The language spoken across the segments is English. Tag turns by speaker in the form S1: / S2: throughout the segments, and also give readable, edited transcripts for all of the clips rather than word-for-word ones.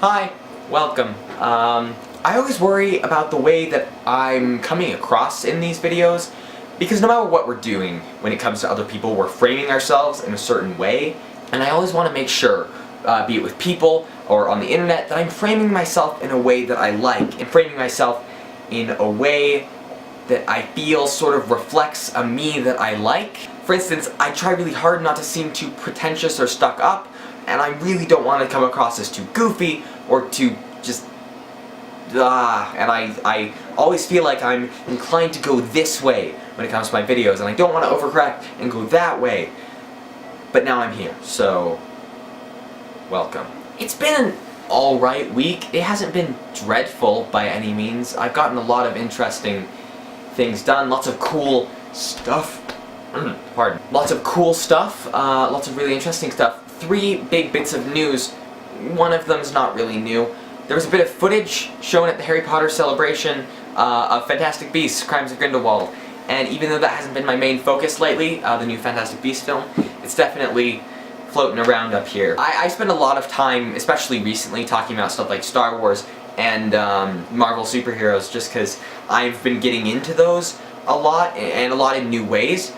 S1: Hi, welcome. I always worry about the way that I'm coming across in these videos, because no matter what we're doing when it comes to other people, we're framing ourselves in a certain way, and I always want to make sure, be it with people or on the internet, that I'm framing myself in a way that I like, and framing myself in a way that I feel sort of reflects a me that I like. For instance, I try really hard not to seem too pretentious or stuck up, and I really don't want to come across as too goofy or too just and I always feel like I'm inclined to go this way when it comes to my videos, and I don't want to overcorrect and go that way. But now I'm here, so welcome. It's been an alright week. It hasn't been dreadful by any means. I've gotten a lot of interesting things done, lots of cool stuff. Pardon. Lots of cool stuff, lots of really interesting stuff. 3 big bits of news. One of them's not really new. There was a bit of footage shown at the Harry Potter celebration of Fantastic Beasts: Crimes of Grindelwald, and even though that hasn't been my main focus lately, the new Fantastic Beasts film, it's definitely floating around up here. I spend a lot of time, especially recently, talking about stuff like Star Wars and Marvel superheroes, just because I've been getting into those a lot, and a lot in new ways.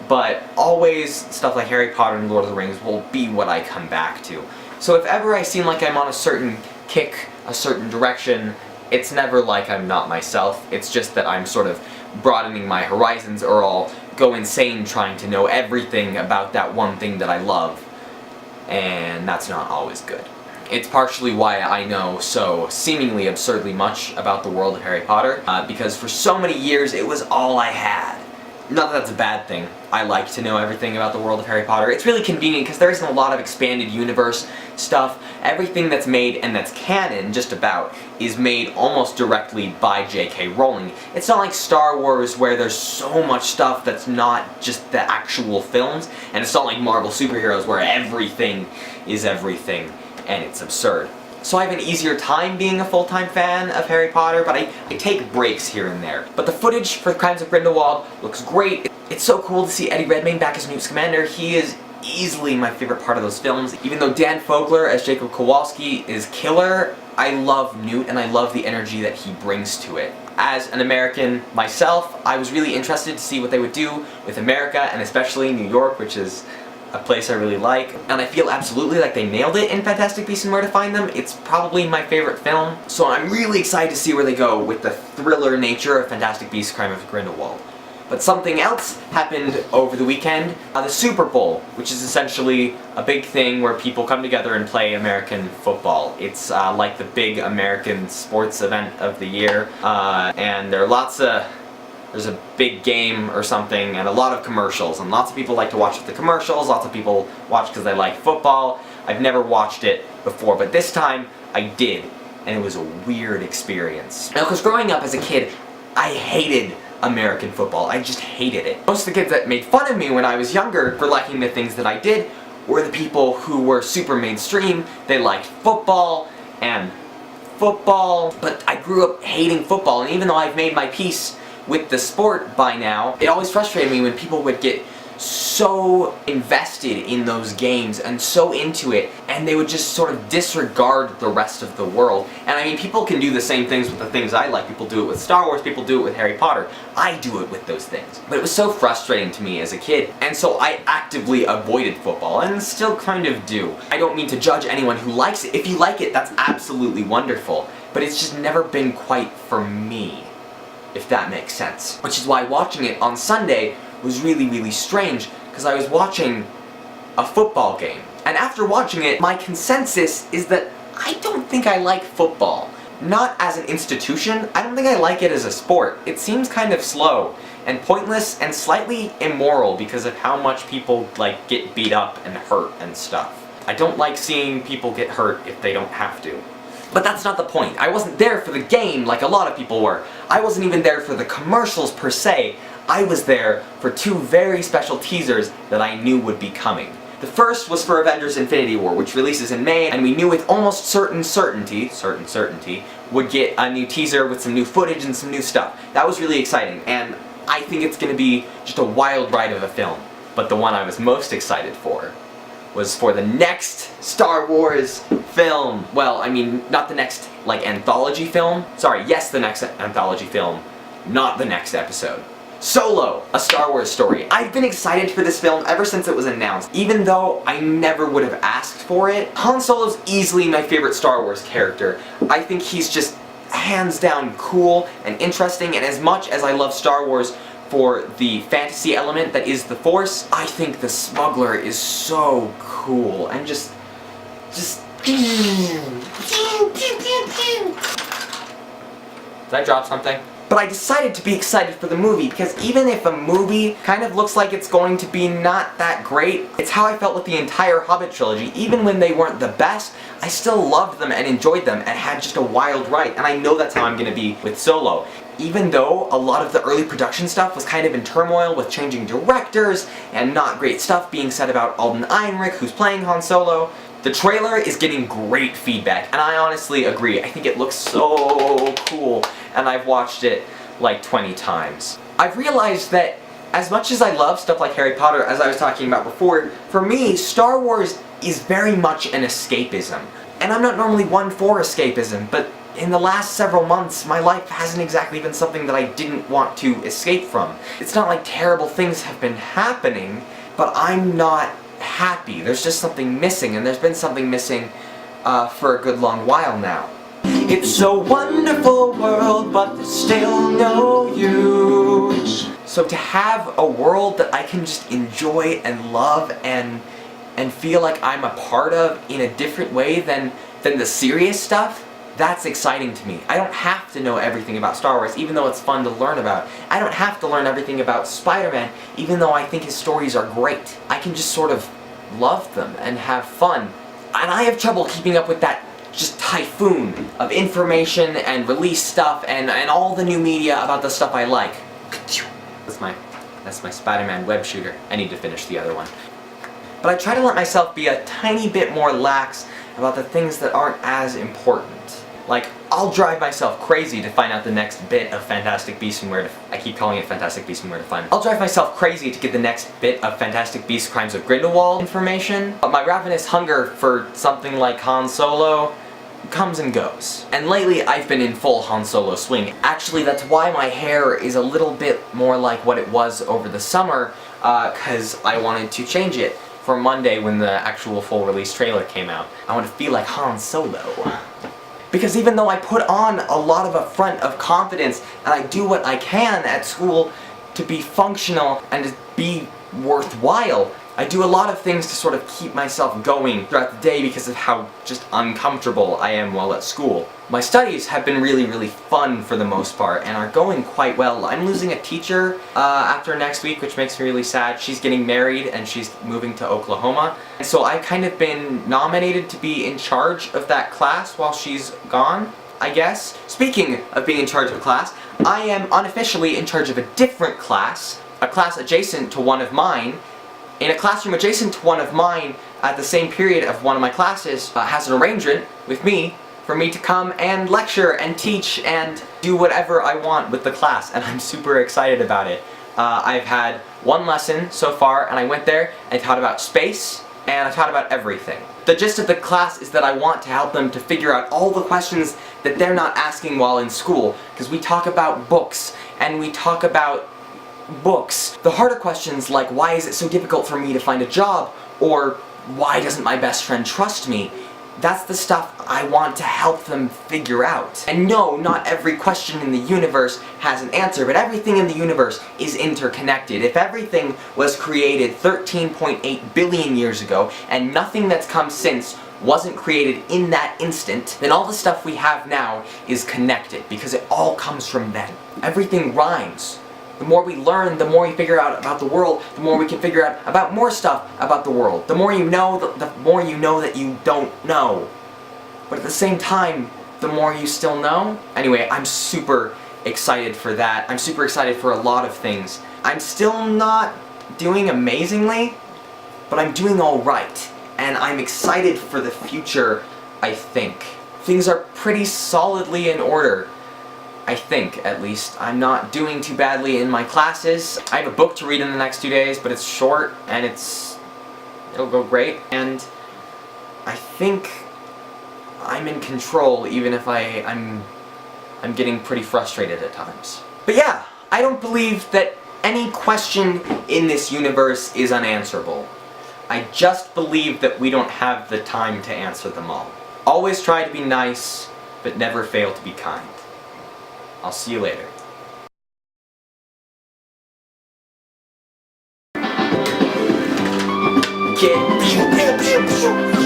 S1: But always, stuff like Harry Potter and Lord of the Rings will be what I come back to. So if ever I seem like I'm on a certain kick, a certain direction, it's never like I'm not myself. It's just that I'm sort of broadening my horizons, or I'll go insane trying to know everything about that one thing that I love. And that's not always good. It's partially why I know so seemingly absurdly much about the world of Harry Potter, because for so many years it was all I had. Not that that's a bad thing. I like to know everything about the world of Harry Potter. It's really convenient because there isn't a lot of expanded universe stuff. Everything that's made and that's canon, just about, is made almost directly by J.K. Rowling. It's not like Star Wars where there's so much stuff that's not just the actual films, and it's not like Marvel superheroes where everything is everything, and it's absurd. So I have an easier time being a full-time fan of Harry Potter, but I take breaks here and there. But the footage for Crimes of Grindelwald looks great. It's so cool to see Eddie Redmayne back as Newt Scamander. He is easily my favorite part of those films. Even though Dan Fogler as Jacob Kowalski is killer, I love Newt and I love the energy that he brings to it. As an American myself, I was really interested to see what they would do with America, and especially New York, which is a place I really like, and I feel absolutely like they nailed it in Fantastic Beasts and Where to Find Them. It's probably my favorite film, so I'm really excited to see where they go with the thriller nature of Fantastic Beasts: Crimes of Grindelwald. But something else happened over the weekend, the Super Bowl, which is essentially a big thing where people come together and play American football. It's like the big American sports event of the year, and there are lots of there's a big game or something, and a lot of commercials, and lots of people like to watch the commercials, lots of people watch because they like football. I've never watched it before, but this time I did, and it was a weird experience. Now, because growing up as a kid, I hated American football. I just hated it. Most of the kids that made fun of me when I was younger for liking the things that I did were the people who were super mainstream. They liked football, but I grew up hating football, and even though I've made my peace with the sport by now, it always frustrated me when people would get so invested in those games and so into it, and they would just sort of disregard the rest of the world. And I mean, people can do the same things with the things I like. People do it with Star Wars, people do it with Harry Potter. I do it with those things. But it was so frustrating to me as a kid, and so I actively avoided football, and still kind of do. I don't mean to judge anyone who likes it. If you like it, that's absolutely wonderful, but it's just never been quite for me, if that makes sense. Which is why watching it on Sunday was really, really strange, because I was watching a football game. And after watching it, my consensus is that I don't think I like football. Not as an institution, I don't think I like it as a sport. It seems kind of slow, and pointless, and slightly immoral because of how much people, like, get beat up and hurt and stuff. I don't like seeing people get hurt if they don't have to. But that's not the point. I wasn't there for the game like a lot of people were. I wasn't even there for the commercials per se. I was there for 2 very special teasers that I knew would be coming. The first was for Avengers: Infinity War, which releases in May, and we knew with almost certain certainty, would get a new teaser with some new footage and some new stuff. That was really exciting, and I think it's gonna be just a wild ride of a film. But the one I was most excited for was for the next Star Wars film. Well, I mean, not the next, like, anthology film. Sorry, yes, the next anthology film, not the next episode. Solo, a Star Wars story. I've been excited for this film ever since it was announced, even though I never would have asked for it. Han Solo's easily my favorite Star Wars character. I think he's just hands down cool and interesting, and as much as I love Star Wars for the fantasy element that is the Force, I think the smuggler is so cool and just Did I drop something? But I decided to be excited for the movie because even if a movie kind of looks like it's going to be not that great, it's how I felt with the entire Hobbit trilogy. Even when they weren't the best, I still loved them and enjoyed them and had just a wild ride. And I know that's how I'm going to be with Solo. Even though a lot of the early production stuff was kind of in turmoil with changing directors and not great stuff being said about Alden Ehrenreich, who's playing Han Solo, the trailer is getting great feedback, and I honestly agree. I think it looks so cool, and I've watched it like 20 times. I've realized that as much as I love stuff like Harry Potter, as I was talking about before, for me, Star Wars is very much an escapism. And I'm not normally one for escapism, but in the last several months, my life hasn't exactly been something that I didn't want to escape from. It's not like terrible things have been happening, but I'm not happy. There's just something missing, and there's been something missing for a good long while now. It's a wonderful world, but there's still no you. So to have a world that I can just enjoy and love and feel like I'm a part of in a different way than the serious stuff, that's exciting to me. I don't have to know everything about Star Wars, even though it's fun to learn about. I don't have to learn everything about Spider-Man, even though I think his stories are great. I can just sort of love them and have fun. And I have trouble keeping up with that just typhoon of information and release stuff and all the new media about the stuff I like. That's my Spider-Man web shooter. I need to finish the other one. But I try to let myself be a tiny bit more lax about the things that aren't as important. Like, I'll drive myself crazy to find out the next bit of Fantastic Beasts and Where to... I keep calling it Fantastic Beasts and Where to Find Them. I'll drive myself crazy to get the next bit of Fantastic Beasts Crimes of Grindelwald information, but my ravenous hunger for something like Han Solo comes and goes. And lately, I've been in full Han Solo swing. Actually, that's why my hair is a little bit more like what it was over the summer, cause I wanted to change it for Monday when the actual full release trailer came out. I want to feel like Han Solo. Because even though I put on a lot of a front of confidence and I do what I can at school to be functional and to be worthwhile, I do a lot of things to sort of keep myself going throughout the day because of how just uncomfortable I am while at school. My studies have been really, really fun for the most part and are going quite well. I'm losing a teacher after next week, which makes me really sad. She's getting married and she's moving to Oklahoma. And so I've kind of been nominated to be in charge of that class while she's gone, I guess. Speaking of being in charge of a class, I am unofficially in charge of a different class, a class adjacent to one of mine. In a classroom adjacent to one of mine, at the same period of one of my classes, has an arrangement with me for me to come and lecture and teach and do whatever I want with the class, and I'm super excited about it. I've had one lesson so far, and I went there and taught about space, and I taught about everything. The gist of the class is that I want to help them to figure out all the questions that they're not asking while in school, because we talk about books, and we talk about books. The harder questions like, why is it so difficult for me to find a job? Or, why doesn't my best friend trust me? That's the stuff I want to help them figure out. And no, not every question in the universe has an answer, but everything in the universe is interconnected. If everything was created 13.8 billion years ago, and nothing that's come since wasn't created in that instant, then all the stuff we have now is connected, because it all comes from then. Everything rhymes. The more we learn, the more we figure out about the world, the more we can figure out about more stuff about the world. The more you know, the more you know that you don't know. But at the same time, the more you still know. Anyway, I'm super excited for that. I'm super excited for a lot of things. I'm still not doing amazingly, but I'm doing alright. And I'm excited for the future, I think. Things are pretty solidly in order. I think, at least. I'm not doing too badly in my classes. I have a book to read in the next 2 days, but it's short, and it's It'll go great, and I think I'm in control, even if I'm getting pretty frustrated at times. But yeah, I don't believe that any question in this universe is unanswerable. I just believe that we don't have the time to answer them all. Always try to be nice, but never fail to be kind. I'll see you later. Kid.